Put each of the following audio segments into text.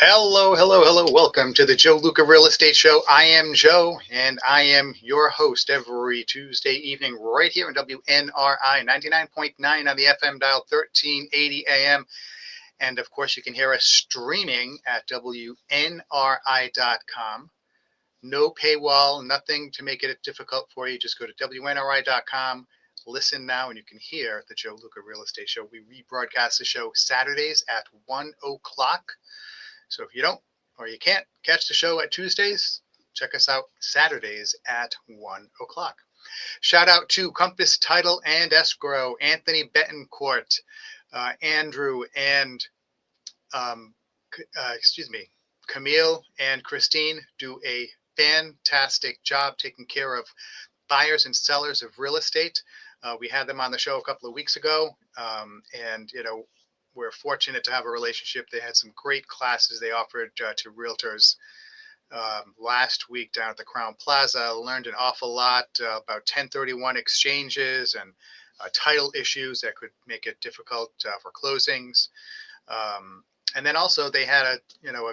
Hello, hello, hello. Welcome to the Joe Luca Real Estate Show. I am Joe, and I am your host every Tuesday evening right here on WNRI 99.9 on the FM dial, 1380 AM. And of course, you can hear us streaming at WNRI.com. No paywall, nothing to make it difficult for you. Just go to WNRI.com. Listen now, and you can hear the Joe Luca Real Estate Show. We rebroadcast the show Saturdays at 1 o'clock. So if you don't or you can't catch the show at Tuesdays, check us out Saturdays at 1 o'clock. Shout out to Compass Title and Escrow, Anthony Betancourt, Andrew, and Camille and Christine do a fantastic job taking care of buyers and sellers of real estate. We had them on the show a couple of weeks ago, and we're fortunate to have a relationship. They had some great classes they offered to realtors last week down at the Crown Plaza. I learned an awful lot about 1031 exchanges and title issues that could make it difficult for closings. And then also they had a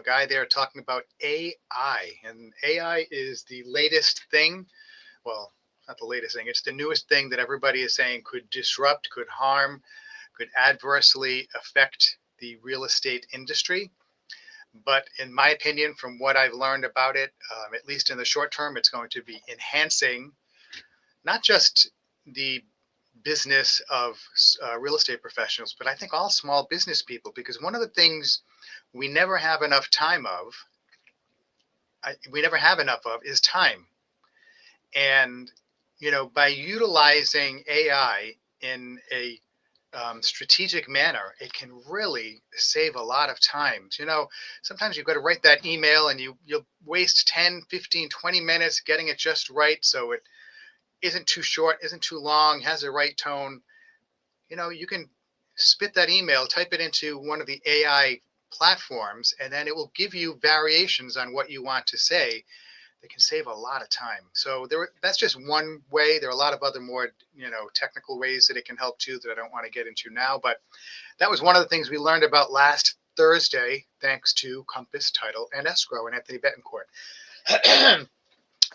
guy there talking about AI, and AI is the latest thing. Well, not the latest thing. It's the newest thing that everybody is saying could disrupt, could harm, could adversely affect the real estate industry. But in my opinion, from what I've learned about it, at least in the short term, it's going to be enhancing not just the business of real estate professionals, but I think all small business people, because one of the things we never have enough of is time. And, by utilizing AI in a strategic manner, it can really save a lot of time. Sometimes you've got to write that email and you'll waste 10, 15, 20 minutes getting it just right. So it isn't too short, isn't too long, has the right tone. You can spit that email, type it into one of the AI platforms, and then it will give you variations on what you want to say. They can save a lot of time. So that's just one way. There are a lot of other more, technical ways that it can help too that I don't want to get into now. But that was one of the things we learned about last Thursday, thanks to Compass Title and Escrow and Anthony Betancourt.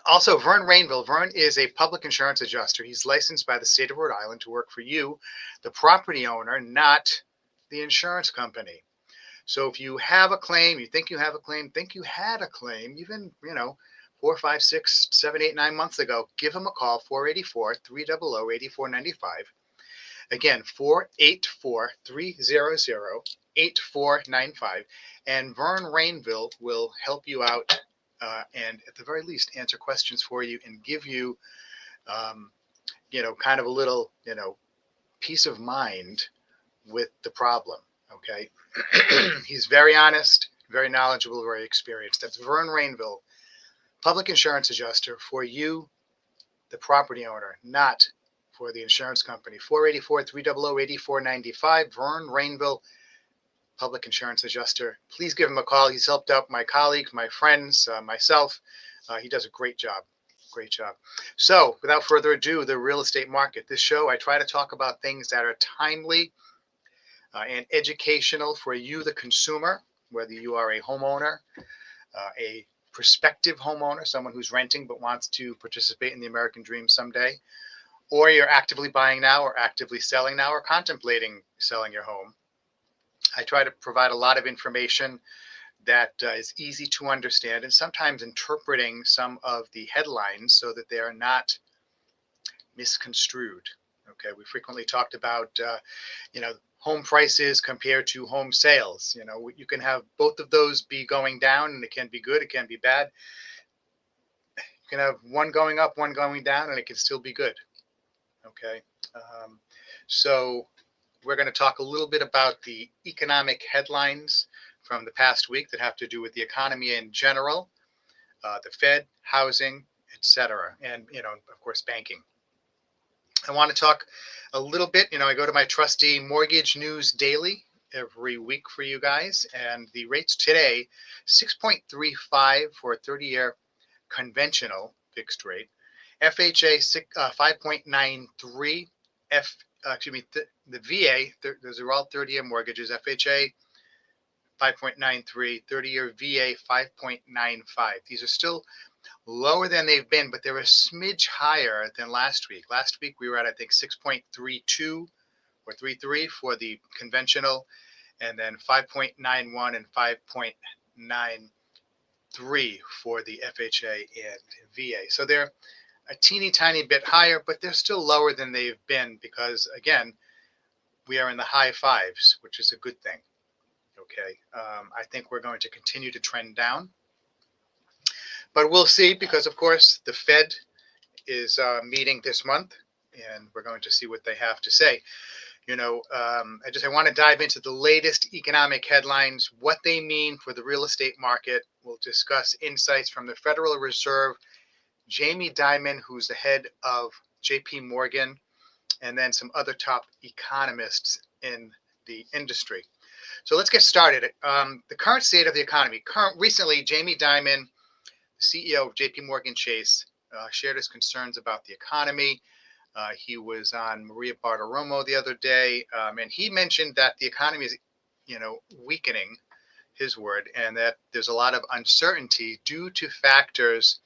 Also, Vern Rainville. Vern is a public insurance adjuster. He's licensed by the state of Rhode Island to work for you, the property owner, not the insurance company. So if you have a claim, you think you have a claim, think you had a claim, even, 4, 5, 6, 7, 8, 9 months ago, give him a call, 484-300-8495. Again, 484-300-8495. And Vern Rainville will help you out and at the very least answer questions for you and give you, kind of a little, peace of mind with the problem. Okay. He's very honest, very knowledgeable, very experienced. That's Vern Rainville, public insurance adjuster for you, the property owner, not for the insurance company. 484-300-8495. Vern Rainville, public insurance adjuster. Please give him a call. He's helped out my colleagues, my friends, myself. He does a great job. Great job. So without further ado, the real estate market. This show, I try to talk about things that are timely and educational for you, the consumer, whether you are a homeowner, a prospective homeowner, someone who's renting but wants to participate in the American dream someday, or you're actively buying now or actively selling now or contemplating selling your home. I try to provide a lot of information that is easy to understand, and sometimes interpreting some of the headlines so that they are not misconstrued. Okay, we frequently talked about, home prices compared to home sales. You can have both of those be going down, and it can be good, it can be bad. You can have one going up, one going down, and it can still be good. Okay, so we're going to talk a little bit about the economic headlines from the past week that have to do with the economy in general, the Fed, housing, etc., and of course banking. I want to talk a little bit. I go to my trusty Mortgage News Daily every week for you guys, and the rates today, 6.35 for a 30-year conventional fixed rate, FHA 5.93, the VA, those are all 30-year mortgages. FHA 5.93, 30-year VA 5.95. These are still lower than they've been, but they're a smidge higher than last week. Last week we were at, I think, 6.32 or 33 for the conventional, and then 5.91 and 5.93 for the FHA and VA. So they're a teeny tiny bit higher, but they're still lower than they've been because, again, we are in the high fives, which is a good thing. Okay, I think we're going to continue to trend down, but we'll see because, of course, the Fed is meeting this month, and we're going to see what they have to say. I want to dive into the latest economic headlines, what they mean for the real estate market. We'll discuss insights from the Federal Reserve, Jamie Dimon, who's the head of JP Morgan, and then some other top economists in the industry. So let's get started. The current state of the economy. Recently, Jamie Dimon, the CEO of JP Morgan Chase, shared his concerns about the economy. He was on Maria Bartiromo the other day, and he mentioned that the economy is, weakening, his word, and that there's a lot of uncertainty due to factors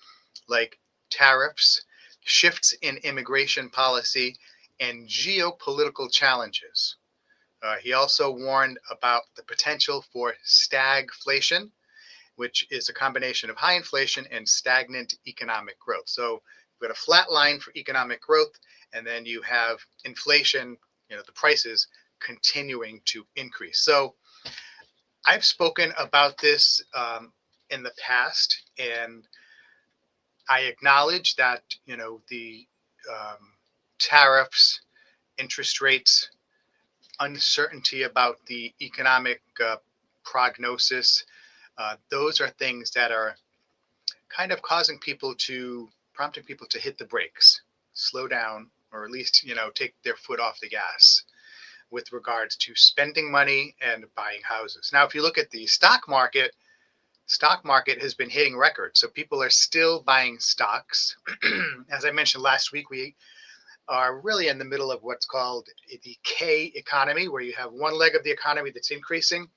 like tariffs, shifts in immigration policy, and geopolitical challenges. He also warned about the potential for stagflation, which is a combination of high inflation and stagnant economic growth. So you've got a flat line for economic growth, and then you have inflation, the prices continuing to increase. So I've spoken about this in the past, and I acknowledge that, the tariffs, interest rates, uncertainty about the economic prognosis, those are things that are kind of prompting people to hit the brakes, slow down, or at least, take their foot off the gas with regards to spending money and buying houses. Now, if you look at the stock market has been hitting records. So people are still buying stocks. As I mentioned last week, we are really in the middle of what's called the K economy, where you have one leg of the economy that's increasing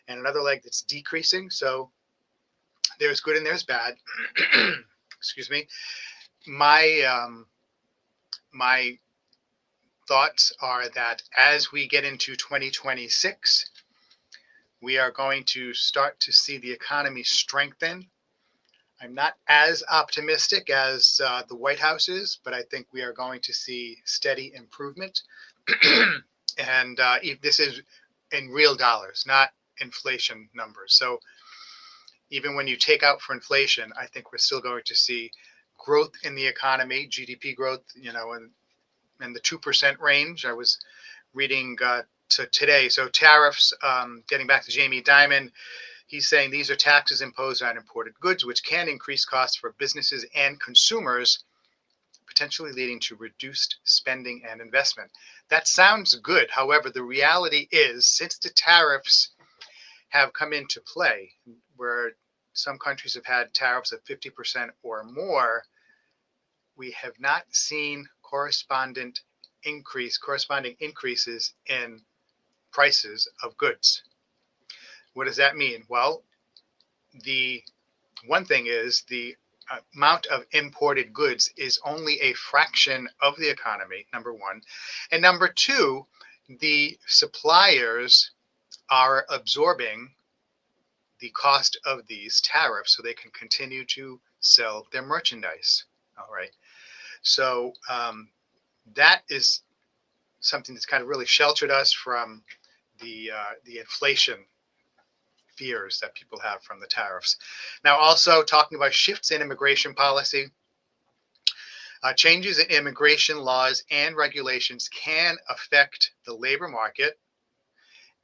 and another leg that's decreasing. So there's good and there's bad. Excuse me. My thoughts are that as we get into 2026, we are going to start to see the economy strengthen. I'm not as optimistic as the White House is, but I think we are going to see steady improvement. And this is in real dollars, not inflation numbers. So even when you take out for inflation, I think we're still going to see growth in the economy, GDP growth, in the 2% range. I was reading today. So tariffs, getting back to Jamie Dimon, he's saying these are taxes imposed on imported goods, which can increase costs for businesses and consumers, potentially leading to reduced spending and investment. That sounds good. However, the reality is, since the tariffs have come into play, where some countries have had tariffs of 50% or more, we have not seen corresponding increases in prices of goods. What does that mean? Well, the one thing is the amount of imported goods is only a fraction of the economy, number one. And number two, the suppliers are absorbing the cost of these tariffs so they can continue to sell their merchandise. All right. So that is something that's kind of really sheltered us from the inflation fears that people have from the tariffs. Now, also talking about shifts in immigration policy, changes in immigration laws and regulations can affect the labor market,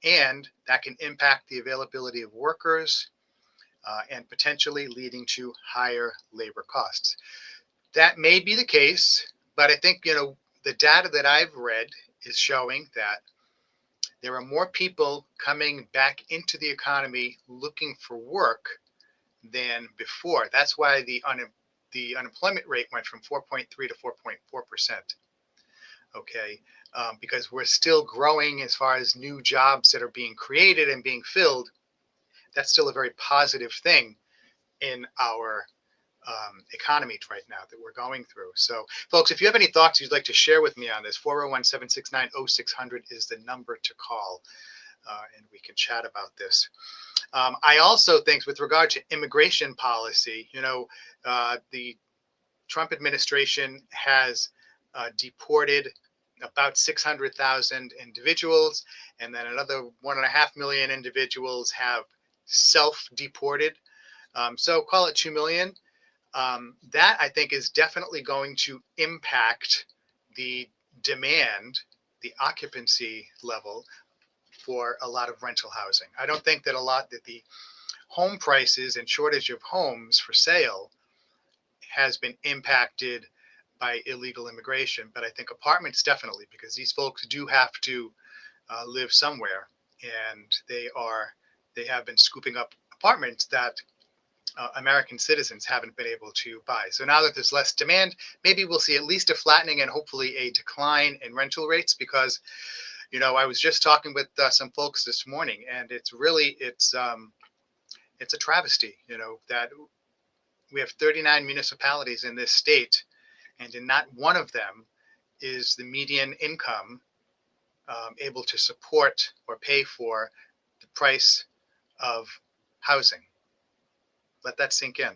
and that can impact the availability of workers and potentially leading to higher labor costs. That may be the case, but I think, the data that I've read is showing that there are more people coming back into the economy looking for work than before. That's why the the unemployment rate went from 4.3 to 4.4%. Okay, because we're still growing as far as new jobs that are being created and being filled. That's still a very positive thing in our economy right now that we're going through. So, folks, if you have any thoughts you'd like to share with me on this, 401-769-0600 is the number to call, and we can chat about this. I also think with regard to immigration policy, the Trump administration has deported about 600,000 individuals, and then another 1.5 million individuals have self-deported. So call it 2 million. That I think is definitely going to impact the demand, the occupancy level for a lot of rental housing. I don't think that the home prices and shortage of homes for sale has been impacted by illegal immigration, but I think apartments definitely, because these folks do have to live somewhere, and they have been scooping up apartments that American citizens haven't been able to buy. So now that there's less demand, maybe we'll see at least a flattening and hopefully a decline in rental rates, because I was just talking with some folks this morning, and it's a travesty, that we have 39 municipalities in this state, and in not one of them is the median income able to support or pay for the price of housing. Let that sink in.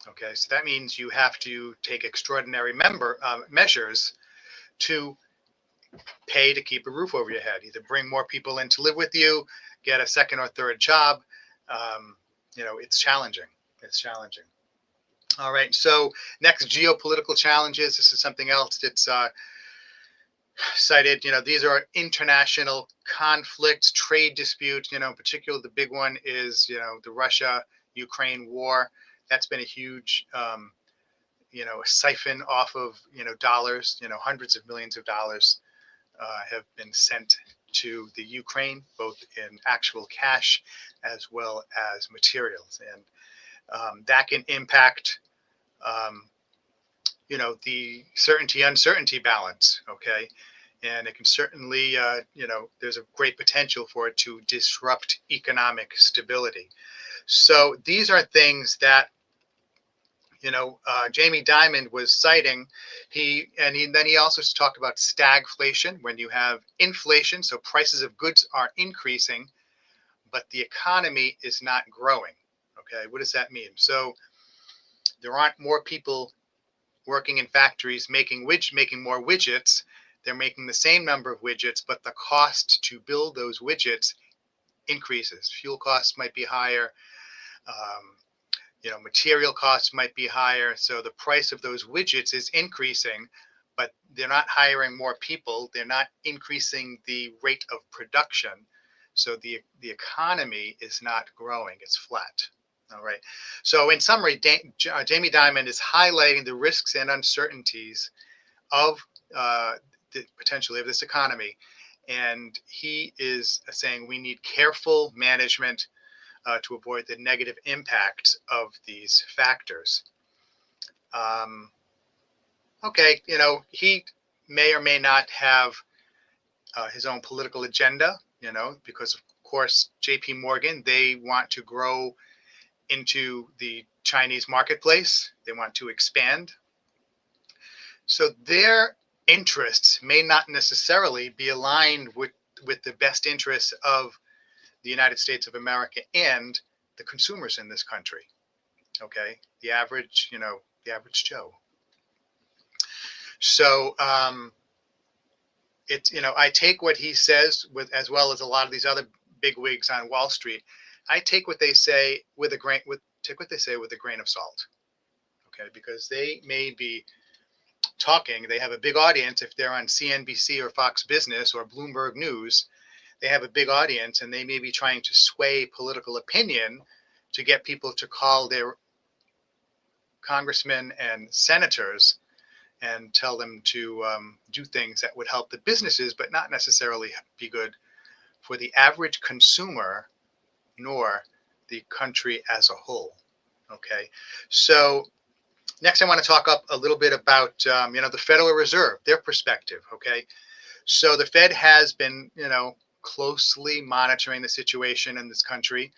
Okay, so that means you have to take extraordinary measures to pay to keep a roof over your head. Either bring more people in to live with you, get a second or third job. It's challenging. It's challenging. All right. So next, geopolitical challenges. This is something else that's cited. These are international conflicts, trade disputes. In particular, the big one is the Russia-Ukraine war. That's been a huge siphon off of dollars. Hundreds of millions of dollars have been sent to the Ukraine, both in actual cash as well as materials, and that can impact the certainty-uncertainty balance. Okay, and it can certainly there's a great potential for it to disrupt economic stability. So these are things that Jamie Dimon was citing. Then he also talked about stagflation, when you have inflation, so prices of goods are increasing, but the economy is not growing. Okay, what does that mean? So there aren't more people working in factories making more widgets. They're making the same number of widgets, but the cost to build those widgets increases. Fuel costs might be higher. Material costs might be higher. So the price of those widgets is increasing, but they're not hiring more people. They're not increasing the rate of production. So the economy is not growing. It's flat. All right. So in summary, Jamie Dimon is highlighting the risks and uncertainties of potentially of this economy. And he is saying we need careful management to avoid the negative impacts of these factors. Okay, he may or may not have his own political agenda, because of course, JP Morgan, they want to grow into the Chinese marketplace. They want to expand. So their interests may not necessarily be aligned with the best interests of the United States of America and the consumers in this country. Okay, the average Joe. So I take what he says with, as well as a lot of these other bigwigs on Wall Street. I take what they say with a grain of salt. Okay, because they may be talking. They have a big audience if they're on CNBC or Fox Business or Bloomberg News. They have a big audience, and they may be trying to sway political opinion to get people to call their congressmen and senators and tell them to do things that would help the businesses, but not necessarily be good for the average consumer nor the country as a whole. Okay, so Next, I want to talk up a little bit about the Federal Reserve, their perspective. Okay, so the Fed has been closely monitoring the situation in this country,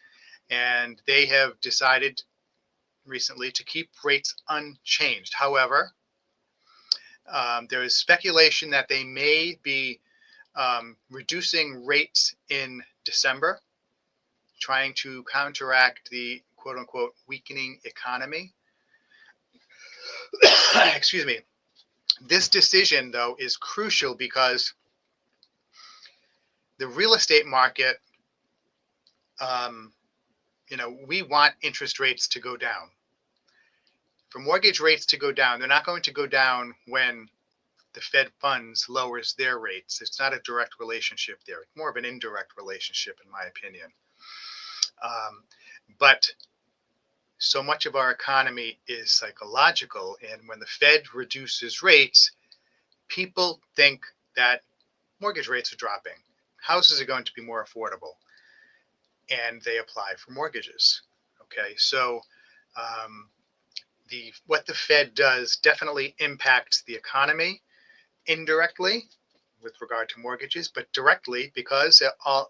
and they have decided recently to keep rates unchanged. However, there is speculation that they may be reducing rates in December, trying to counteract the quote unquote weakening economy. Excuse me. This decision, though, is crucial because the real estate market, um, we want interest rates to go down. For mortgage rates to go down, they're not going to go down when the Fed funds lowers their rates. It's not a direct relationship there. It's more of an indirect relationship, in my opinion. But so much of our economy is psychological. And when the Fed reduces rates, people think that mortgage rates are dropping. Houses are going to be more affordable. And they apply for mortgages. Okay, so what the Fed does definitely impacts the economy indirectly with regard to mortgages, but directly because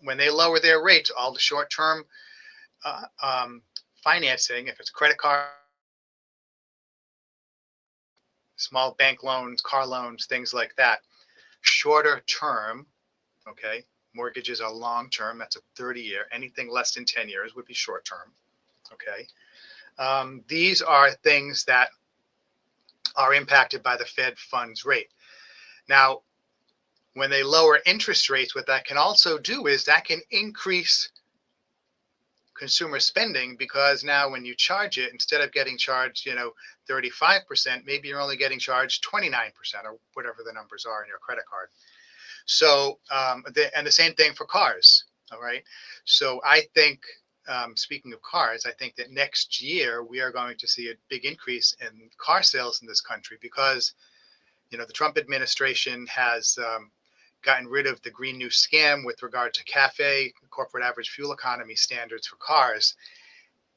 when they lower their rates, all the short-term financing, if it's credit card, small bank loans, car loans, things like that, shorter term, okay, mortgages are long term, that's a 30-year, anything less than 10 years would be short term, okay. These are things that are impacted by the Fed funds rate. Now, when they lower interest rates, what that can also do is that can increase consumer spending, because now when you charge it, instead of getting charged 35%, maybe you're only getting charged 29% or whatever the numbers are in your credit card. So and the same thing for cars. All right, so I think speaking of cars, I think that next year we are going to see a big increase in car sales in this country, because the Trump administration has gotten rid of the Green New Scam with regard to CAFE, corporate average fuel economy standards for cars.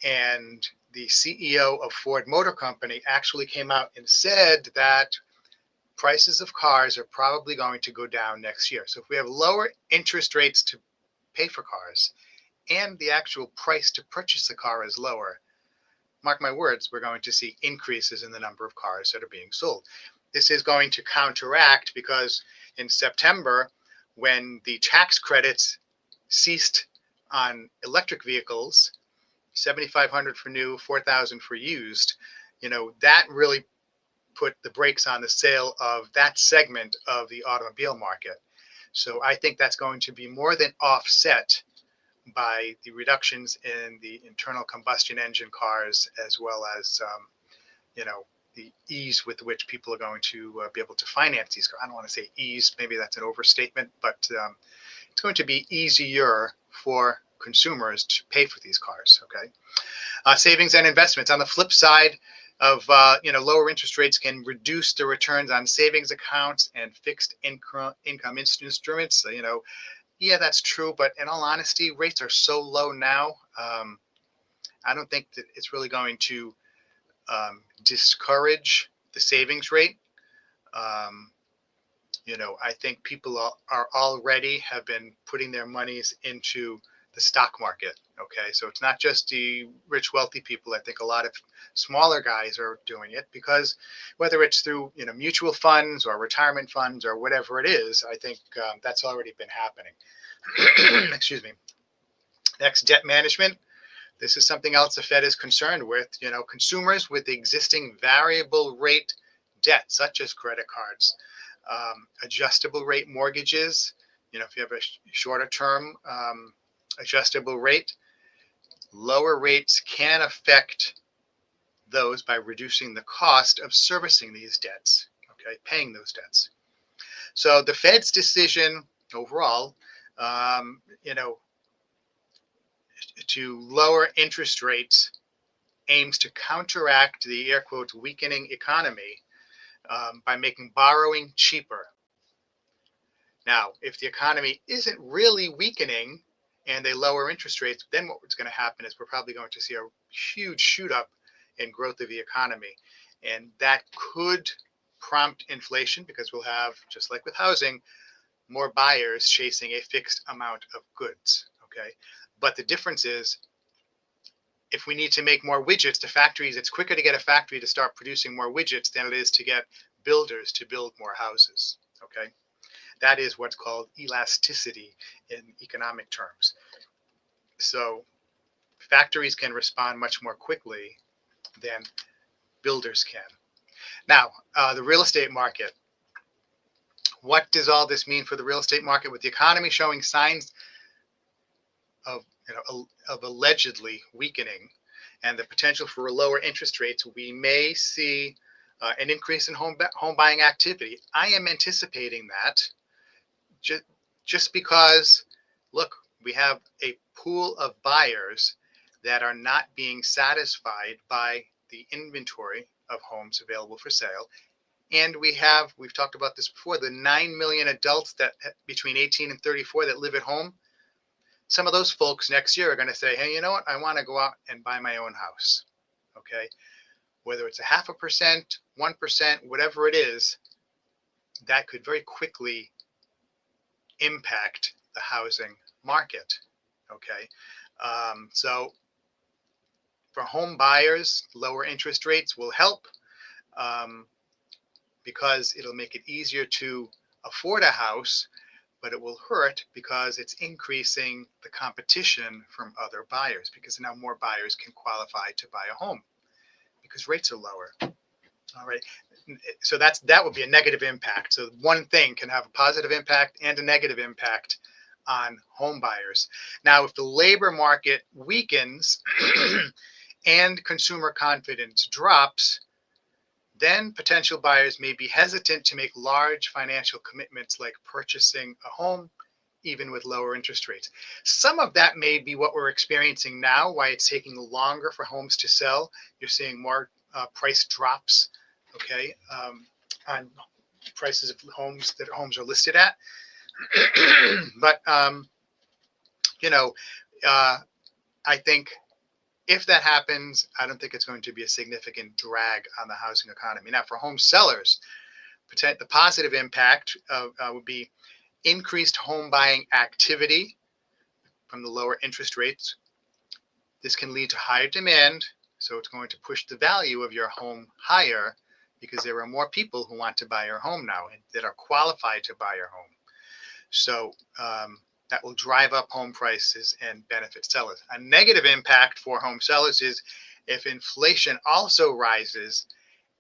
And the CEO of Ford Motor Company actually came out and said that prices of cars are probably going to go down next year. So if we have lower interest rates to pay for cars and the actual price to purchase the car is lower, mark my words, we're going to see increases in the number of cars that are being sold. This is going to counteract, because in September, when the tax credits ceased on electric vehicles, $7,500 for new, $4,000 for used, that really put the brakes on the sale of that segment of the automobile market. So I think that's going to be more than offset by the reductions in the internal combustion engine cars, as well as the ease with which people are going to be able to finance these cars. I don't want to say ease, maybe that's an overstatement, but it's going to be easier for consumers to pay for these cars. Okay, savings and investments. On the flip side of lower interest rates can reduce the returns on savings accounts and fixed income instruments. So, yeah, that's true. But in all honesty, rates are so low now. I don't think that it's really going to discourage the savings rate. I think people are already have been putting their monies into the stock market. Okay, so it's not just the rich, wealthy people. I think a lot of smaller guys are doing it, because whether it's through mutual funds or retirement funds or whatever it is, I think that's already been happening. Excuse me. Next, debt management. This is something else the Fed is concerned with. Consumers with existing variable rate debt, such as credit cards, adjustable rate mortgages. If you have a shorter term adjustable rate, lower rates can affect those by reducing the cost of servicing these debts. Okay, paying those debts. So the Fed's decision overall, to lower interest rates aims to counteract the air quotes weakening economy by making borrowing cheaper. Now, if the economy isn't really weakening and they lower interest rates, then what's going to happen is we're probably going to see a huge shoot up in growth of the economy. And that could prompt inflation because we'll have, just like with housing, more buyers chasing a fixed amount of goods. Okay. But the difference is, if we need to make more widgets to factories, it's quicker to get a factory to start producing more widgets than it is to get builders to build more houses. Okay. That is what's called elasticity in economic terms. So factories can respond much more quickly than builders can. Now, the real estate market. What does all this mean for the real estate market? With the economy showing signs of, of allegedly weakening and the potential for lower interest rates, we may see an increase in home buying activity. I am anticipating that just because, look, we have a pool of buyers that are not being satisfied by the inventory of homes available for sale. And we've talked about this before, the 9 million adults that between 18 and 34 that live at home. Some of those folks next year are going to say, hey, you know what? I want to go out and buy my own house. Okay. Whether it's 0.5%, 1%, whatever it is, that could very quickly impact the housing market. Okay. So for home buyers, lower interest rates will help because it'll make it easier to afford a house, but it will hurt because it's increasing the competition from other buyers, because now more buyers can qualify to buy a home because rates are lower. All right. So that would be a negative impact. So one thing can have a positive impact and a negative impact on home buyers. Now, if the labor market weakens and consumer confidence drops, then potential buyers may be hesitant to make large financial commitments like purchasing a home, even with lower interest rates. Some of that may be what we're experiencing now, why it's taking longer for homes to sell. You're seeing more price drops, okay, on prices of homes that homes are listed at. But, I think if that happens, I don't think it's going to be a significant drag on the housing economy. Now, for home sellers, the positive impact would be increased home buying activity from the lower interest rates. This can lead to higher demand, so it's going to push the value of your home higher because there are more people who want to buy your home now and that are qualified to buy your home. So that will drive up home prices and benefit sellers. A negative impact for home sellers is if inflation also rises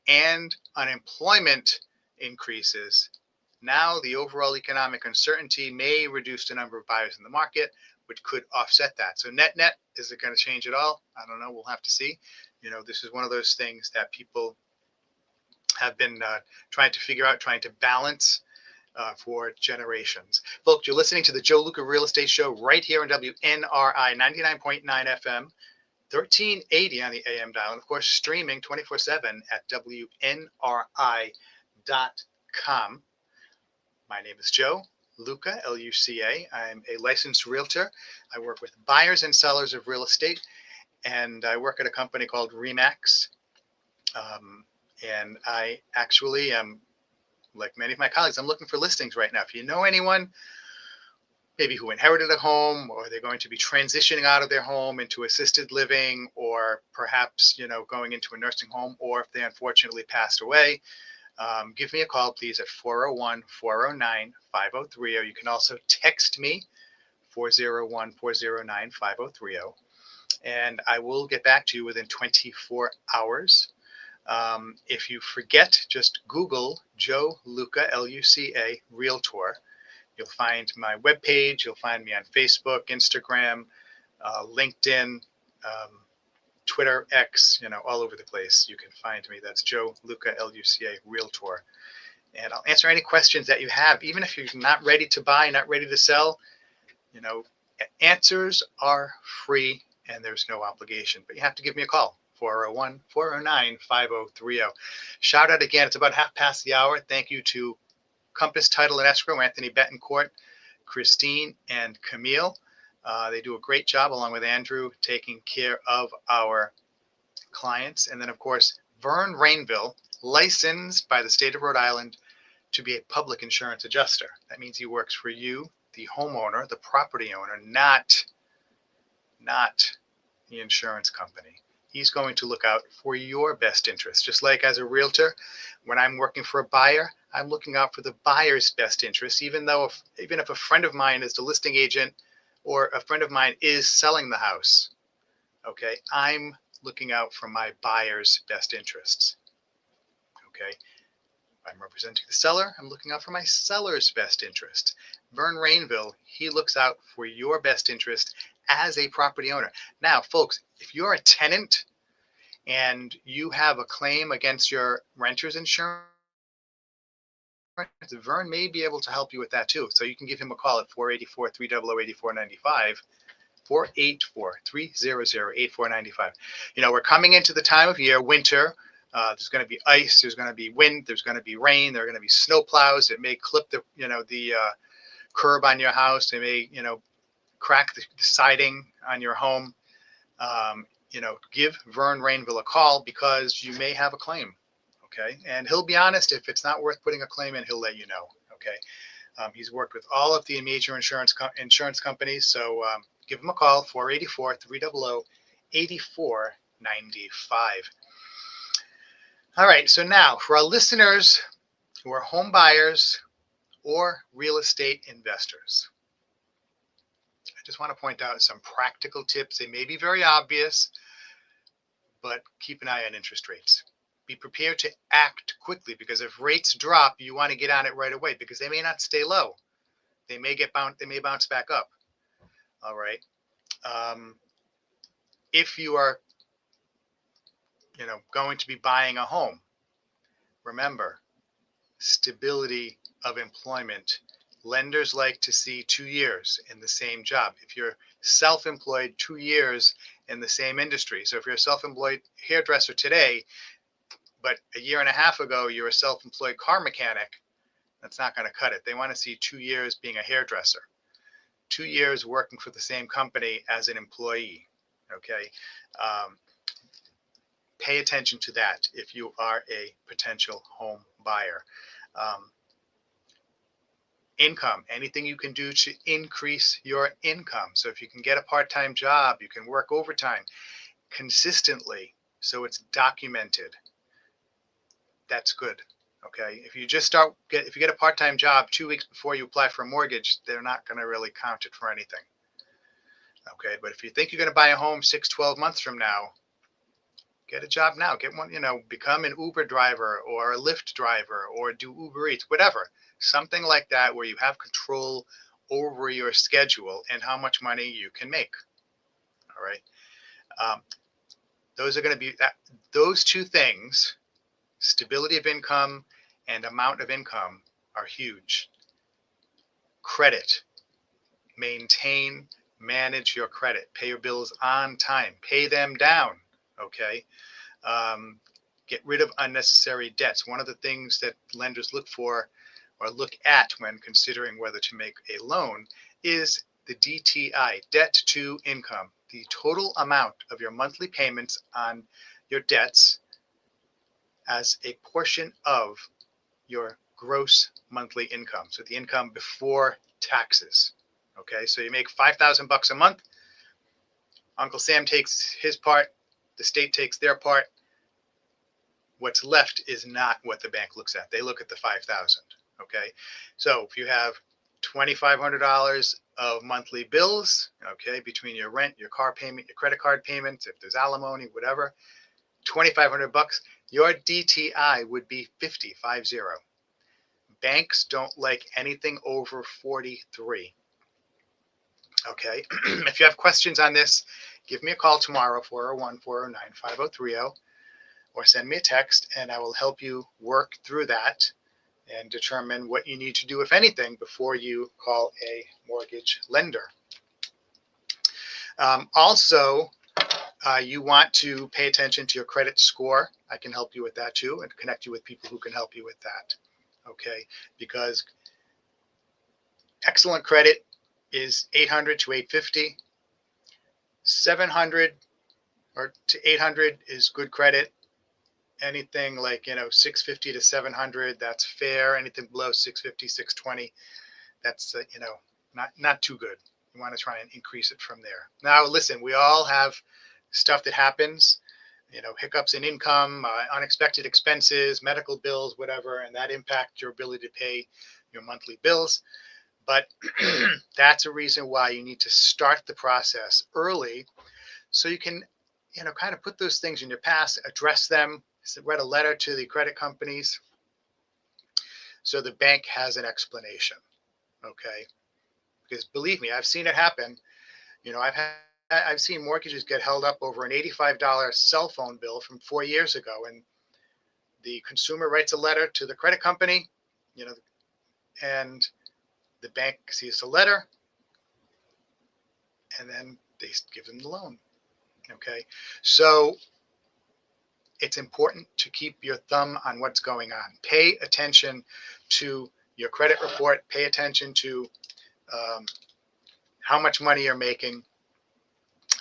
and unemployment increases. Now the overall economic uncertainty may reduce the number of buyers in the market, which could offset that. So net, is it going to change at all? I don't know. We'll have to see. This is one of those things that people have been trying to figure out, trying to balance for generations. Folks, you're listening to the Joe Luca Real Estate Show right here on WNRI 99.9 FM, 1380 on the AM dial, and of course streaming 24/7 at WNRI.com. My name is Joe Luca, Luca. I'm a licensed realtor. I work with buyers and sellers of real estate, and I work at a company called Remax. And I actually am, like many of my colleagues, I'm looking for listings right now. If you know anyone, maybe who inherited a home, or they're going to be transitioning out of their home into assisted living, or perhaps, going into a nursing home, or if they unfortunately passed away, give me a call, please, at 401-409-5030. You can also text me, 401-409-5030, and I will get back to you within 24 hours. If you forget, just Google Joe Luca, Luca, Realtor. You'll find my webpage. You'll find me on Facebook, Instagram, LinkedIn, Twitter, X, all over the place. You can find me. That's Joe Luca, Luca, Realtor. And I'll answer any questions that you have, even if you're not ready to buy, not ready to sell. Answers are free and there's no obligation, but you have to give me a call. 401-409-5030. Shout out again. It's about 1:30. Thank you to Compass Title and Escrow, Anthony Betancourt, Christine, and Camille. They do a great job, along with Andrew, taking care of our clients. And then, of course, Vern Rainville, licensed by the state of Rhode Island to be a public insurance adjuster. That means he works for you, the homeowner, the property owner, not the insurance company. He's going to look out for your best interest. Just like as a realtor, when I'm working for a buyer, I'm looking out for the buyer's best interest, even if a friend of mine is the listing agent or a friend of mine is selling the house. Okay, I'm looking out for my buyer's best interests. Okay, I'm representing the seller. I'm looking out for my seller's best interest. Vern Rainville, he looks out for your best interest as a property owner. Now, folks, if you're a tenant and you have a claim against your renter's insurance, Vern may be able to help you with that too. So you can give him a call at 484-300-8495. 484-300-8495. You know, we're coming into the time of year, winter. There's going to be ice. There's going to be wind. There's going to be rain. There are going to be snow plows. It may clip the curb on your house. They may crack the siding on your home. Give Vern Rainville a call because you may have a claim. Okay, and he'll be honest. If it's not worth putting a claim in, he'll let you know. Okay, he's worked with all of the major insurance companies. So give him a call, 484-300-8495. All right, so now for our listeners who are home buyers or real estate investors, I just want to point out some practical tips. They may be very obvious, but keep an eye on interest rates. Be prepared to act quickly, because if rates drop, you want to get on it right away, because they may not stay low. They may bounce back up. All right. If you are, going to be buying a home, remember, stability of employment. Lenders like to see 2 years in the same job. If you're self-employed, 2 years in the same industry. So if you're a self-employed hairdresser today, but a year and a half ago, you're a self-employed car mechanic, that's not going to cut it. They want to see 2 years being a hairdresser, 2 years working for the same company as an employee. Okay. Pay attention to that if you are a potential home buyer. Income, anything you can do to increase your income. So if you can get a part-time job, you can work overtime consistently, so it's documented. That's good. Okay. If you get a part-time job 2 weeks before you apply for a mortgage, they're not going to really count it for anything. Okay. But if you think you're going to buy a home 6-12 months from now, get a job now. Get one, become an Uber driver or a Lyft driver or do Uber Eats, whatever. Something like that where you have control over your schedule and how much money you can make. All right. Those are going to be those two things, stability of income and amount of income, are huge. Credit. Manage your credit. Pay your bills on time. Pay them down. Okay. Get rid of unnecessary debts. One of the things that lenders look for or look at when considering whether to make a loan is the DTI, debt to income, the total amount of your monthly payments on your debts as a portion of your gross monthly income. So the income before taxes. Okay, so you make $5,000 a month. Uncle Sam takes his part. The state takes their part. What's left is not what the bank looks at. They look at the $5,000. Okay, so if you have $2,500 of monthly bills, okay, between your rent, your car payment, your credit card payments, if there's alimony, whatever, $2,500, your DTI would be 50. Banks don't like anything over 43. Okay, if you have questions on this, give me a call tomorrow, 401-409-5030, or send me a text, and I will help you work through that and determine what you need to do, if anything, before you call a mortgage lender. Also, you want to pay attention to your credit score. I can help you with that too, and connect you with people who can help you with that. Okay, because excellent credit is 800 to 850. 700 or to 800 is good credit. anything like, 650 to 700, that's fair. Anything below 650, 620, that's, not too good. You want to try and increase it from there. Now, listen, we all have stuff that happens, hiccups in income, unexpected expenses, medical bills, whatever, and that impact your ability to pay your monthly bills. But that's a reason why you need to start the process early so you can, kind of put those things in your past, address them, write a letter to the credit companies so the bank has an explanation. Okay. Because believe me, I've seen it happen. I've seen mortgages get held up over an $85 cell phone bill from 4 years ago, and the consumer writes a letter to the credit company, you know, and the bank sees the letter, and then they give them the loan. Okay, so it's important to keep your thumb on what's going on. Pay attention to your credit report. Pay attention to how much money you're making.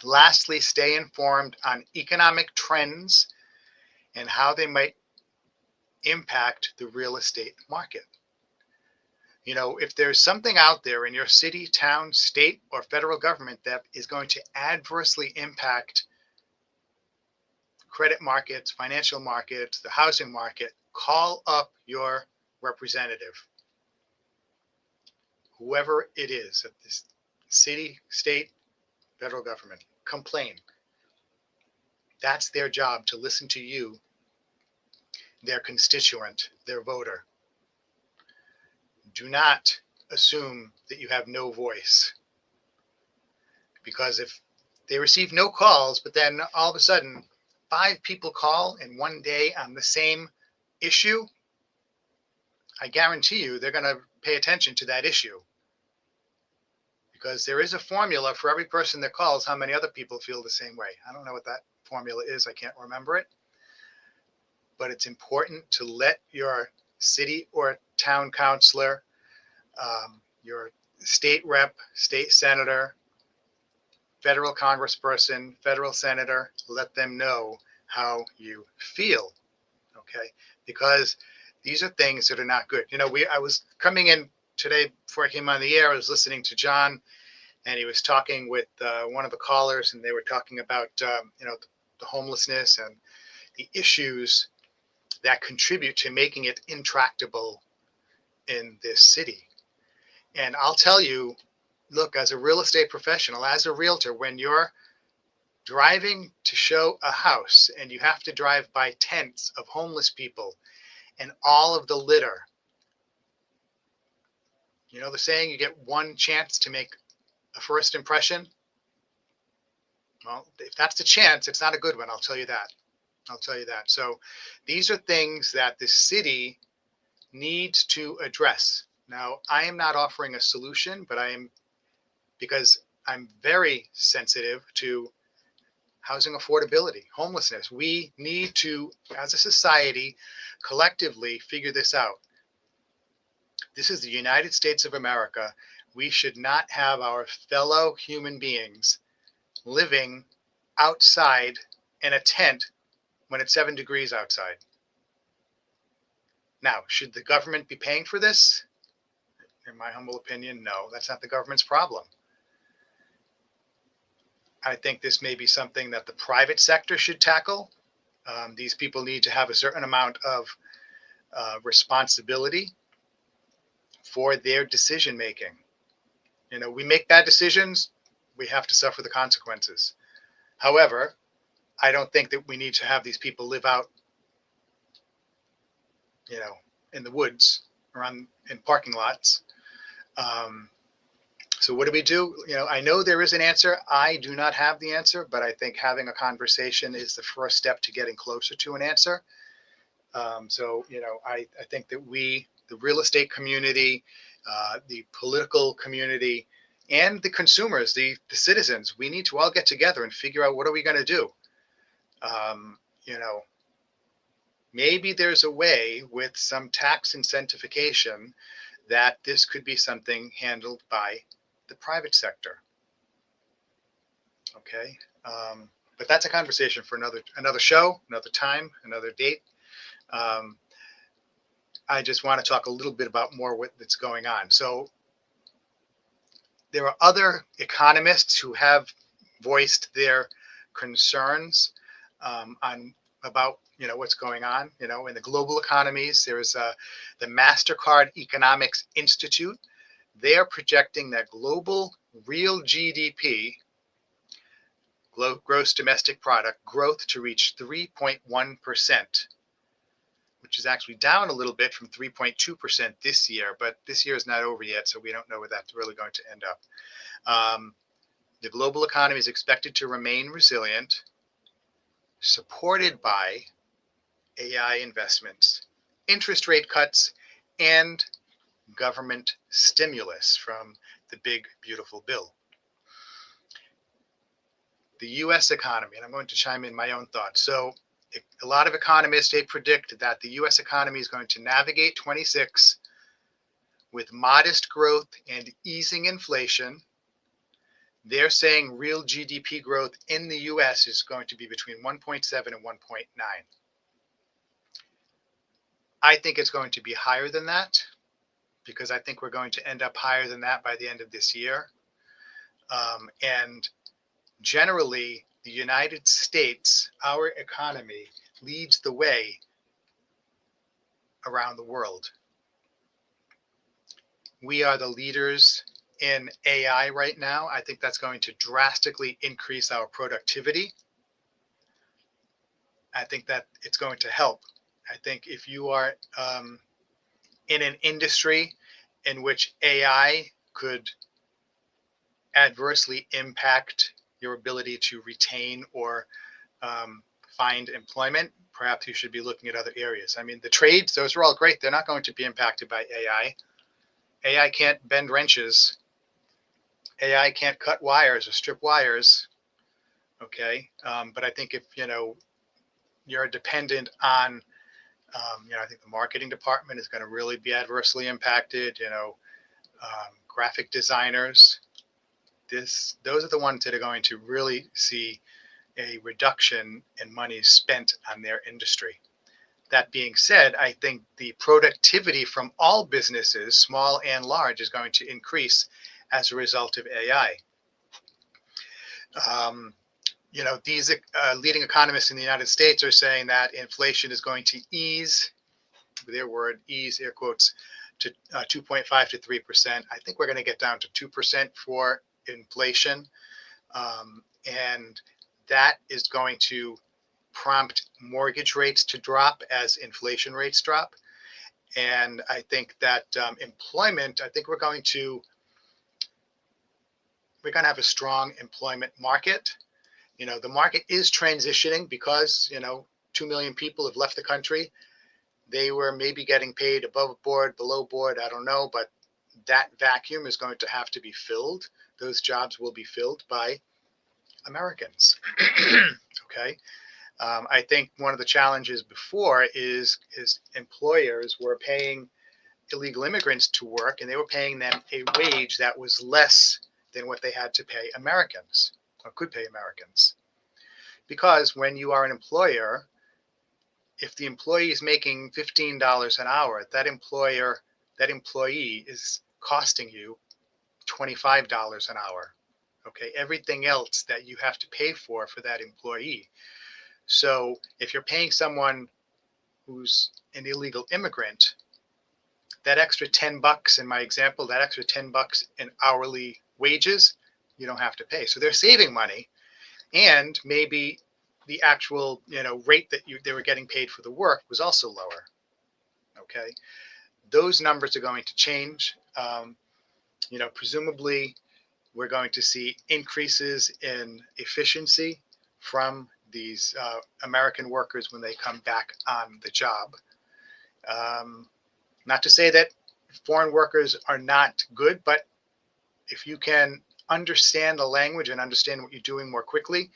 Lastly, stay informed on economic trends and how they might impact the real estate market. If there's something out there in your city, town, state, or federal government that is going to adversely impact credit markets, financial markets, the housing market, call up your representative, whoever it is at this city, state, federal government. Complain. That's their job, to listen to you, their constituent, their voter. Do not assume that you have no voice, because if they receive no calls, but then all of a sudden 5 people call in one day on the same issue, I guarantee you they're going to pay attention to that issue, because there is a formula for every person that calls how many other people feel the same way. I don't know what that formula is. I can't remember it. But it's important to let your city or town councilor, your state rep, state senator, federal congressperson, federal senator, let them know how you feel. Okay? Because these are things that are not good. I was coming in today before I came on the air. I was listening to John, and he was talking with one of the callers, and they were talking about the homelessness and the issues that contribute to making it intractable in this city. And I'll tell you, look, as a real estate professional, as a realtor, when you're driving to show a house and you have to drive by tents of homeless people and all of the litter, the saying, you get one chance to make a first impression. Well, if that's the chance, it's not a good one. I'll tell you that. So these are things that the city needs to address. Now, I am not offering a solution, but because I'm very sensitive to housing affordability, homelessness. We need to, as a society, collectively figure this out. This is the United States of America. We should not have our fellow human beings living outside in a tent when it's 7 degrees outside. Now, should the government be paying for this? In my humble opinion, no, that's not the government's problem. I think this may be something that the private sector should tackle. These people need to have a certain amount of responsibility for their decision making. We make bad decisions, we have to suffer the consequences. However, I don't think that we need to have these people live out, in the woods or in parking lots. So what do we do? I know there is an answer. I do not have the answer, but I think having a conversation is the first step to getting closer to an answer. I think that we, the real estate community, the political community, and the consumers, the citizens, we need to all get together and figure out, what are we going to do? Maybe there's a way with some tax incentivification that this could be something handled by the private sector. Okay. But that's a conversation for another show, another time, another date. Um, I just want to talk a little bit about more what's going on. So there are other economists who have voiced their concerns on about what's going on in the global economies. There's the MasterCard Economics Institute. They are projecting that global real GDP, gross domestic product, growth to reach 3.1%, which is actually down a little bit from 3.2% this year, but this year is not over yet, so we don't know where that's really going to end up. The global economy is expected to remain resilient, supported by AI investments, interest rate cuts, and government stimulus from the big, beautiful bill. The US economy, and I'm going to chime in my own thoughts. So a lot of economists, they predict that the US economy is going to navigate 26 with modest growth and easing inflation. They're saying real GDP growth in the US is going to be between 1.7 and 1.9. I think it's going to be higher than that because I think we're going to end up higher than that by the end of this year. And generally, the United States, our economy, leads the way around the world. We are the leaders in AI right now. I think that's going to drastically increase our productivity. I think that it's going to help. I think if you are in an industry in which AI could adversely impact your ability to retain or find employment, perhaps you should be looking at other areas. I mean, the trades, those are all great. They're not going to be impacted by AI. AI can't bend wrenches. AI can't cut wires or strip wires. Okay. But I think if, you're dependent on, I think the marketing department is going to really be adversely impacted, graphic designers, those are the ones that are going to really see a reduction in money spent on their industry. That being said, I think the productivity from all businesses, small and large, is going to increase as a result of AI. These leading economists in the United States are saying that inflation is going to ease, their word, ease, air quotes, to 2.5 to 3%. I think we're going to get down to 2% for inflation. And that is going to prompt mortgage rates to drop as inflation rates drop. And I think that employment, I think we're going to have a strong employment market. The market is transitioning because, 2 million people have left the country. They were maybe getting paid above board, below board, I don't know, but that vacuum is going to have to be filled. Those jobs will be filled by Americans. Okay. I think one of the challenges before is employers were paying illegal immigrants to work, and they were paying them a wage that was less than what they had to pay Americans, or could pay Americans. Because when you are an employer, if the employee is making $15 an hour, that employee is costing you $25 an hour. Okay, everything else that you have to pay for that employee. So if you're paying someone who's an illegal immigrant, that extra $10 in my example, that extra $10 in hourly wages, you don't have to pay. So they're saving money, and maybe the actual rate that they were getting paid for the work was also lower. Okay, those numbers are going to change. Presumably we're going to see increases in efficiency from these American workers when they come back on the job. Not to say that foreign workers are not good, but if you can understand the language and understand what you're doing more quickly,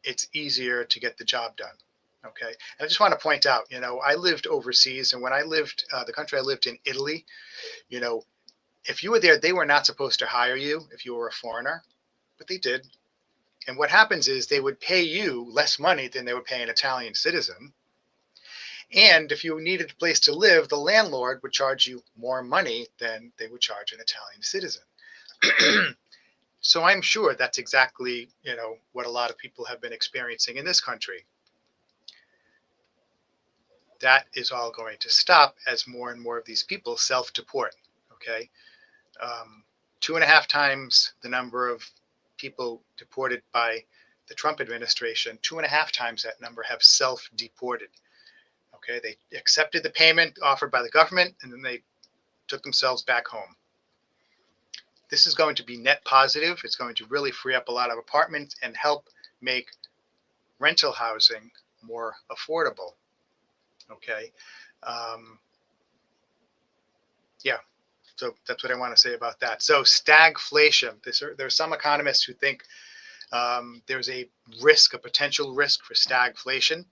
it's easier to get the job done. Okay. And I just want to point out, I lived overseas, and when I lived, the country I lived in, Italy, if you were there, they were not supposed to hire you if you were a foreigner, but they did. And what happens is they would pay you less money than they would pay an Italian citizen. And if you needed a place to live, the landlord would charge you more money than they would charge an Italian citizen. So I'm sure that's exactly, what a lot of people have been experiencing in this country. That is all going to stop as more and more of these people self-deport. Okay, 2.5 times the number of people deported by the Trump administration. 2.5 times that number have self-deported. Okay, they accepted the payment offered by the government, and then they took themselves back home. This is going to be net positive. It's going to really free up a lot of apartments and help make rental housing more affordable. Okay. Yeah. So that's what I want to say about that. So stagflation. There's some economists who think there's a potential risk for stagflation.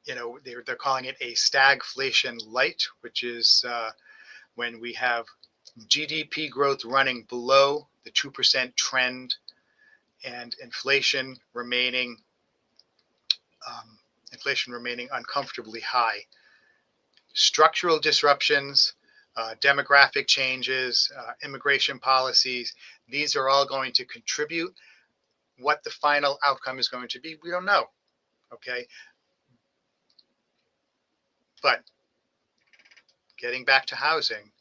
They're calling it a stagflation light, which is when we have GDP growth running below the 2% trend and inflation remaining uncomfortably high. Structural disruptions, demographic changes, immigration policies, these are all going to contribute. What the final outcome is going to be, we don't know. Okay. But getting back to housing,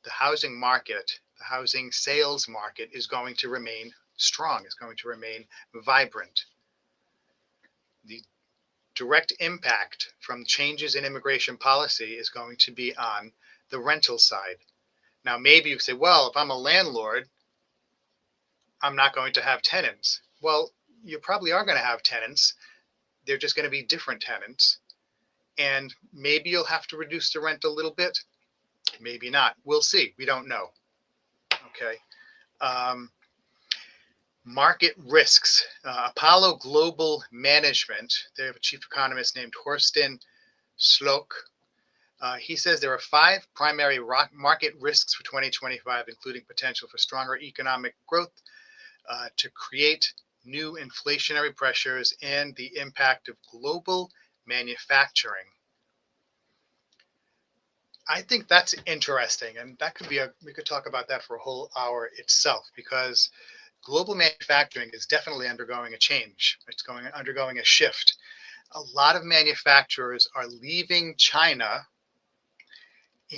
the housing market, the housing sales market is going to remain strong. It's going to remain vibrant. The direct impact from changes in immigration policy is going to be on the rental side. Now, maybe you say, well, if I'm a landlord, I'm not going to have tenants. Well, you probably are going to have tenants. They're just going to be different tenants. And maybe you'll have to reduce the rent a little bit. Maybe not. We'll see. We don't know. Okay. Market risks. Apollo Global Management, they have a chief economist named Torsten Slok. He says there are 5 primary market risks for 2025, including potential for stronger economic growth to create new inflationary pressures and the impact of global manufacturing. I think that's interesting, and that could be we could talk about that for a whole hour itself, because global manufacturing is definitely undergoing a change. It's undergoing a shift. A lot of manufacturers are leaving China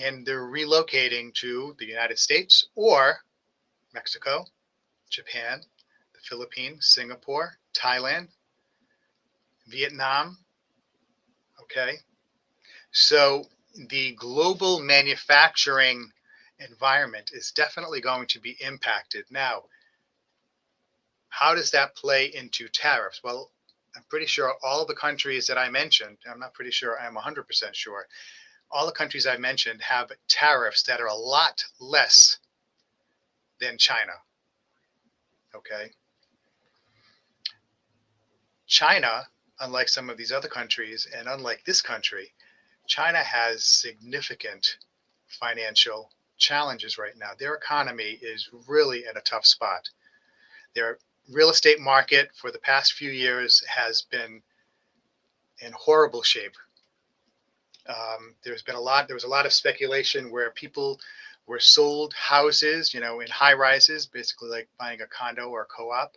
and they're relocating to the United States or Mexico, Japan, the Philippines, Singapore, Thailand, Vietnam. Okay. So the global manufacturing environment is definitely going to be impacted. Now, how does that play into tariffs? Well, I'm pretty sure all the countries that I mentioned, I'm not pretty sure, I'm 100% sure, all the countries I mentioned have tariffs that are a lot less than China. Okay. China, unlike some of these other countries and unlike this country, China has significant financial challenges right now. Their economy is really in a tough spot. Their real estate market for the past few years has been in horrible shape. There was a lot of speculation where people were sold houses, in high rises, basically like buying a condo or a co-op,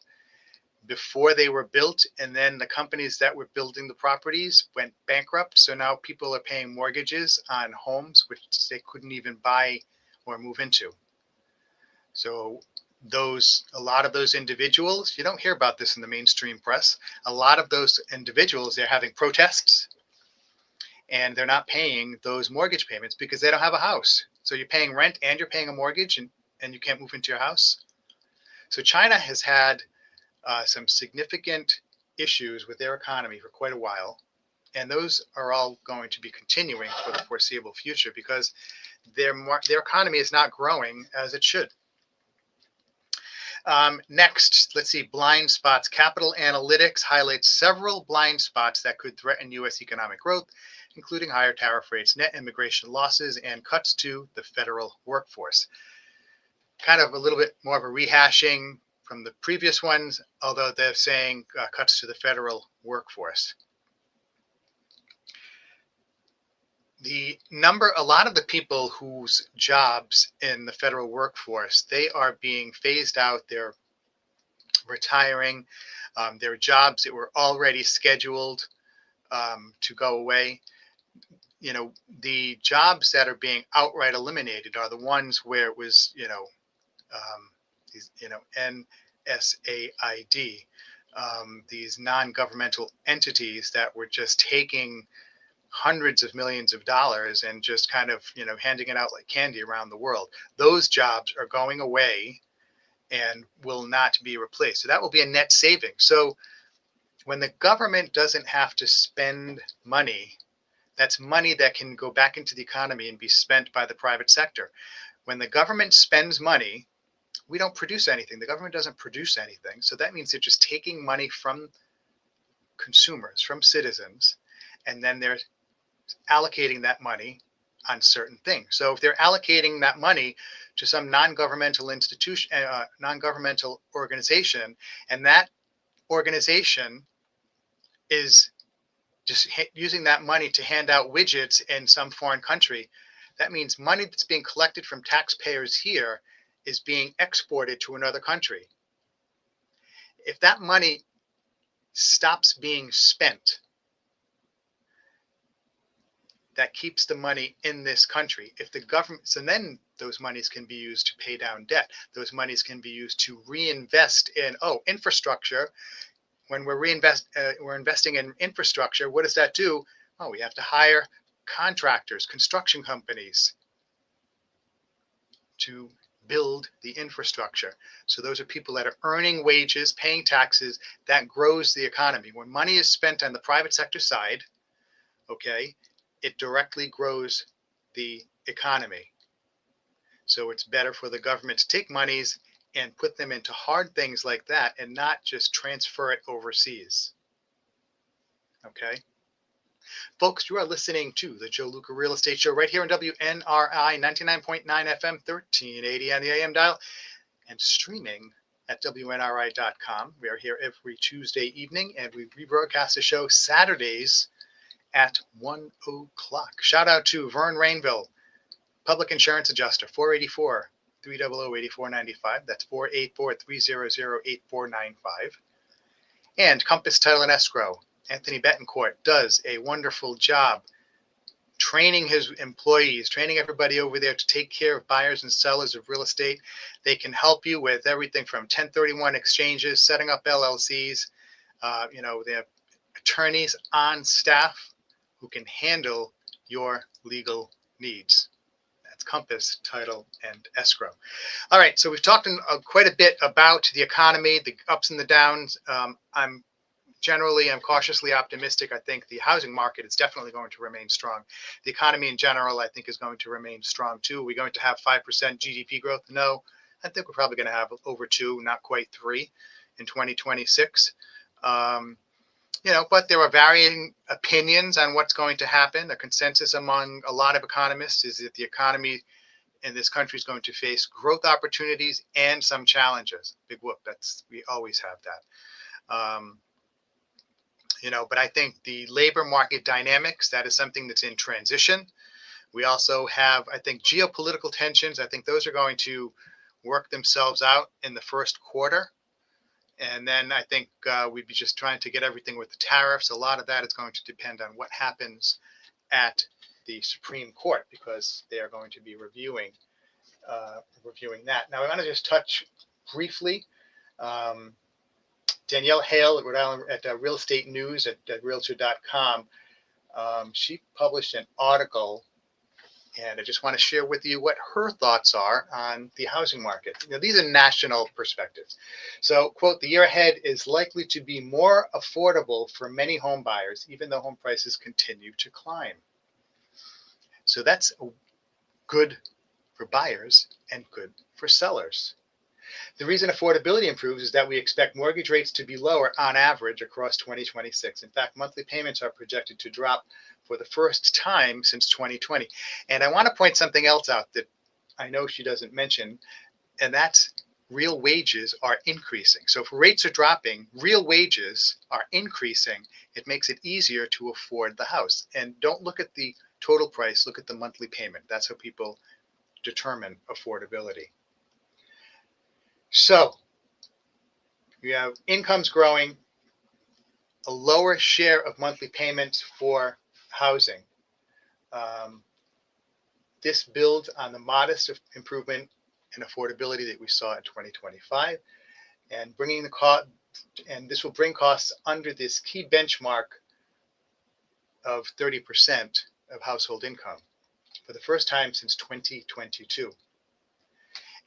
before they were built, and then the companies that were building the properties went bankrupt. So now people are paying mortgages on homes which they couldn't even buy or move into. So a lot of those individuals, you don't hear about this in the mainstream press. A lot of those individuals, they're having protests and they're not paying those mortgage payments because they don't have a house. So you're paying rent and you're paying a mortgage and you can't move into your house. So China has had some significant issues with their economy for quite a while. And those are all going to be continuing for the foreseeable future because their economy is not growing as it should. Next, let's see, blind spots. Capital Analytics highlights several blind spots that could threaten U.S. economic growth, including higher tariff rates, net immigration losses, and cuts to the federal workforce. Kind of a little bit more of a rehashing from the previous ones, although they're saying cuts to the federal workforce. A lot of the people whose jobs in the federal workforce, they are being phased out. They're retiring. There are jobs that were already scheduled to go away. The jobs that are being outright eliminated are the ones where it was, NSAID, these non-governmental entities that were just taking hundreds of millions of dollars and just kind of, handing it out like candy around the world. Those jobs are going away and will not be replaced. So that will be a net saving. So when the government doesn't have to spend money, that's money that can go back into the economy and be spent by the private sector. When the government spends money, we don't produce anything. The government doesn't produce anything. So that means they're just taking money from consumers, from citizens, and then they're allocating that money on certain things. So if they're allocating that money to some non-governmental institution, non-governmental organization, and that organization is just using that money to hand out widgets in some foreign country, that means money that's being collected from taxpayers here is being exported to another country. If that money stops being spent, that keeps the money in this country. If the government, so then those monies can be used to pay down debt. Those monies can be used to reinvest in, infrastructure. When we're investing in infrastructure, what does that do? Oh, we have to hire contractors, construction companies to build the infrastructure. So those are people that are earning wages, paying taxes. That grows the economy. When money is spent on the private sector side, okay, it directly grows the economy. So it's better for the government to take monies and put them into hard things like that and not just transfer it overseas. Okay. Folks, you are listening to the Joe Luca Real Estate Show right here on WNRI 99.9 FM, 1380 on the AM dial, and streaming at WNRI.com. We are here every Tuesday evening, and we rebroadcast the show Saturdays at 1 o'clock. Shout out to Vern Rainville, Public Insurance Adjuster, 484-300-8495. That's 484-300-8495. And Compass Title and Escrow. Anthony Betancourt does a wonderful job training his employees, training everybody over there to take care of buyers and sellers of real estate. They can help you with everything from 1031 exchanges, setting up LLCs. They have attorneys on staff who can handle your legal needs. That's Compass Title and Escrow. All right, so we've talked quite a bit about the economy, the ups and the downs. I'm cautiously optimistic. I think the housing market is definitely going to remain strong. The economy in general, I think, is going to remain strong too. Are we going to have 5% GDP growth? No, I think we're probably going to have over 2, not quite 3 in 2026. But there are varying opinions on what's going to happen. The consensus among a lot of economists is that the economy in this country is going to face growth opportunities and some challenges. Big whoop. We always have that. But I think the labor market dynamics, that is something that's in transition. We also have, I think, geopolitical tensions. I think those are going to work themselves out in the first quarter. And then I think we'd be just trying to get everything with the tariffs. A lot of that is going to depend on what happens at the Supreme Court, because they are going to be reviewing that. Now, I want to just touch briefly. Danielle Hale at Rhode Island at Real Estate News at Realtor.com. She published an article, and I just want to share with you what her thoughts are on the housing market. These are national perspectives. So, quote, "The year ahead is likely to be more affordable for many home buyers, even though home prices continue to climb." So that's good for buyers and good for sellers. The reason affordability improves is that we expect mortgage rates to be lower on average across 2026. In fact, monthly payments are projected to drop for the first time since 2020. And I want to point something else out that I know she doesn't mention, and that's real wages are increasing. So if rates are dropping, real wages are increasing. It makes it easier to afford the house. And don't look at the total price, look at the monthly payment. That's how people determine affordability. So you have incomes growing, a lower share of monthly payments for housing. This builds on the modest improvement in affordability that we saw in 2025, and bringing the cost, and this will bring costs under this key benchmark of 30% of household income for the first time since 2022.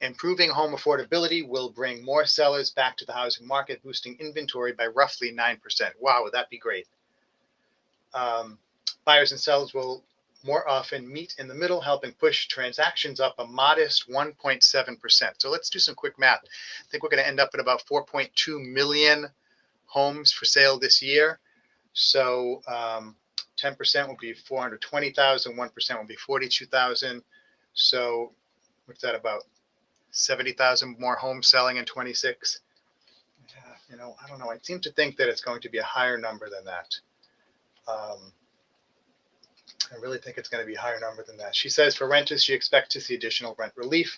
Improving home affordability will bring more sellers back to the housing market, boosting inventory by roughly 9%. Wow, would that be great? Buyers and sellers will more often meet in the middle, helping push transactions up a modest 1.7%. So let's do some quick math. I think we're going to end up at about 4.2 million homes for sale this year. So 10% will be 420,000, 1% will be 42,000. So what's that, about 70,000 more homes selling in 26? Yeah, I don't know. I seem to think that it's going to be a higher number than that. I really think it's going to be a higher number than that. She says for renters, she expects to see additional rent relief,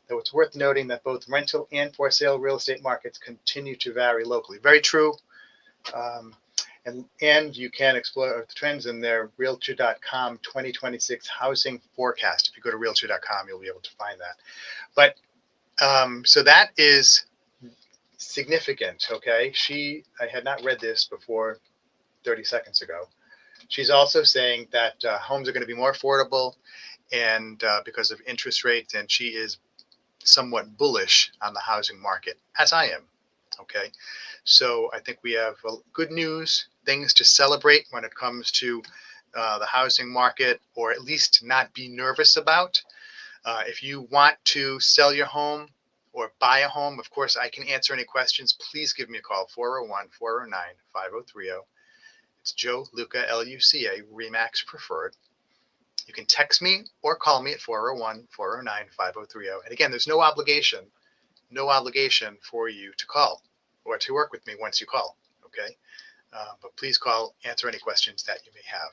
though it's worth noting that both rental and for sale real estate markets continue to vary locally. Very true. And you can explore the trends in their Realtor.com 2026 housing forecast. If you go to Realtor.com, you'll be able to find that. But so that is significant, okay? I had not read this before 30 seconds ago. She's also saying that homes are going to be more affordable and because of interest rates, and she is somewhat bullish on the housing market, as I am, okay? So I think we have good news, things to celebrate when it comes to the housing market, or at least not be nervous about. If you want to sell your home or buy a home, of course, I can answer any questions. Please give me a call, 401-409-5030. It's Joe, Luca, Luca, RE/MAX Preferred. You can text me or call me at 401-409-5030. And again, there's no obligation for you to call or to work with me once you call, okay? But please call, answer any questions that you may have.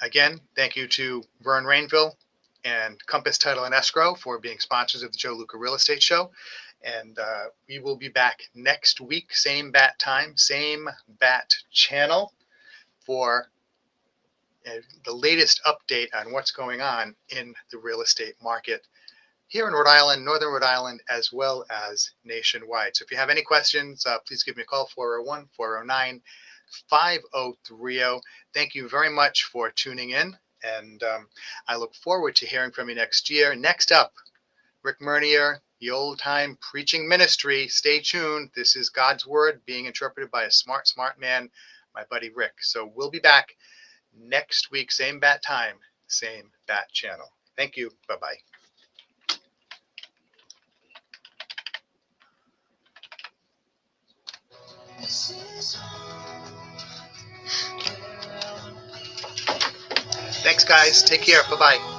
Again, thank you to Vern Rainville and Compass Title and Escrow for being sponsors of the Joe Luca Real Estate Show. And we will be back next week, same bat time, same bat channel, for the latest update on what's going on in the real estate market here in Rhode Island, Northern Rhode Island, as well as nationwide. So if you have any questions, please give me a call, 401-409-5030. Thank you very much for tuning in, and I look forward to hearing from you next year. Next up, Rick Mernier, the old time preaching ministry. Stay tuned. This is God's word being interpreted by a smart man, my buddy Rick. So we'll be back next week, same bat time, same bat channel. Thank you. Bye-bye. Thanks, guys. Take care. Bye-bye.